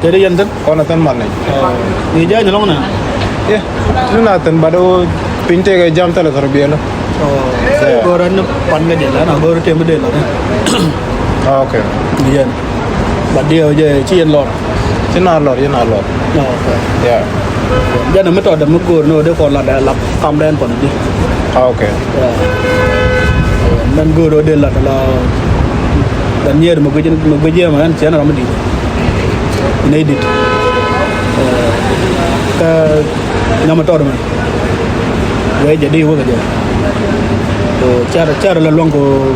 jadi yang tu Kau nonton mana? ni je nyolong na Ya, lu nonton baru pinte ke jam telah terbiar lah. goran pan ke je lah na gor tem de lah Okay. ni je dia je chien lor Cina lor. Ya. Jangan mesti ada mukur no dia kalau ada lap kamden pun di. Okay. Dan guru dia lah kalau dan dia mukerja macam cina ramai di. Ini edit. Ke nama tu orang. Gue jadi gue kerja. So cara laluan ko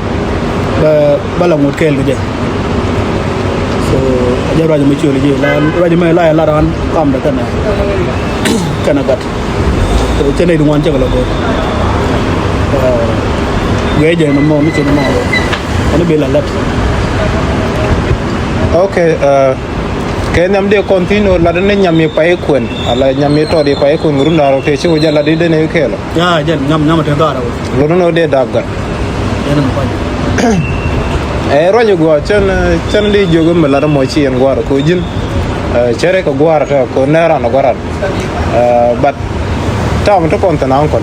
balang mutkel kerja. So aja raja muncul lagi. Raja mai lah laran kam dah kan. Kana gat. So cina itu macam kalau gue. Gue je nama macam nama. Ini bela lat. Okay. Kaya nyam dia continue lah dan nyam ye pai kun. Ala nyam ye to dia pai kun gurun daro ke chu jala di dene ke lo. Ya jangan nyam tengah ada. Lo no dia dagar. Jangan apa. Ronya gua chan li jogo melara mo chi en gwar ko jin chere ko gwar ta ko nera no gwaran but tam to kon tan kon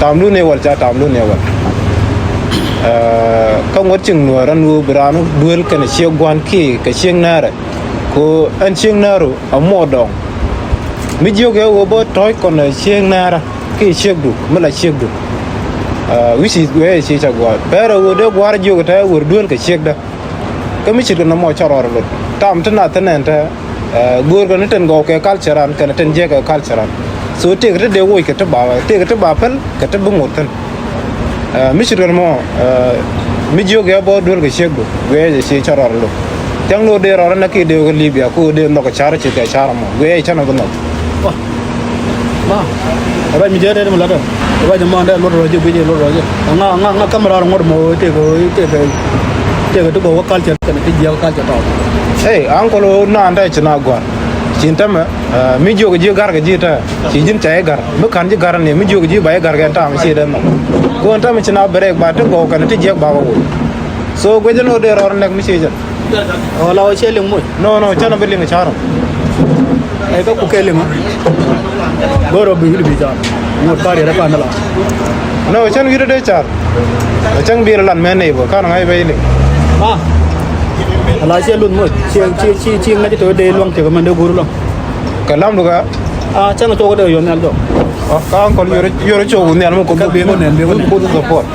tam lu ne wal cha tam lu ne wal ka ngot ching no ran nu branu duel kan che gwan ki ka ching nara ko an ching naro amodong mi jogo go bo toy kon ching nara ki chegdu mala chegdu which is where she chagwa pero wo de gwar jogo ta wor duel ka chegda kami chit na mo choror lo tam tana ta gor ko neten go ke cultural kan ten je ka cultural so te gre de wo ke ta ba pel ka ta bu ngotan mi chit mo mi jogo bo duel ka chegdo we je choror lo tang no de ro na ki de ko libya ko de no ka chara chi ka chara mo we chana ko no Ma, apa mi jadi ada melada. Apa jemaah ada lor rojo biji lor rojo. Nga kamera orang orang mau tu bawa culture kan itu jual culture tau. Hey, angkolo na anda chana gwa. Cinta me mi jogo je gar ga jita. Ci jin chay gar. Bukan je gar ne mi jogo je bay gar ga ta mi ci dan. Ko anta mi chana brek ba to go kan ti je ba ba. So go je no de ror nek mi ci jan. Oh lawa celing mu. No chana beling charam. Eh kau keling mu. Goro bihul bija. Ngot kari ada kan lah. No chan wi de char. Chang bi lan men ne bo kan ngai bay ni. Ma. Ala celun mu. Ci ngaji tu de luang tu mana guru luang. Kalam du ga. Ah cang tu kau de yon aldo. Ka angkol yoro chogu ne almo ko be no ne be ko support.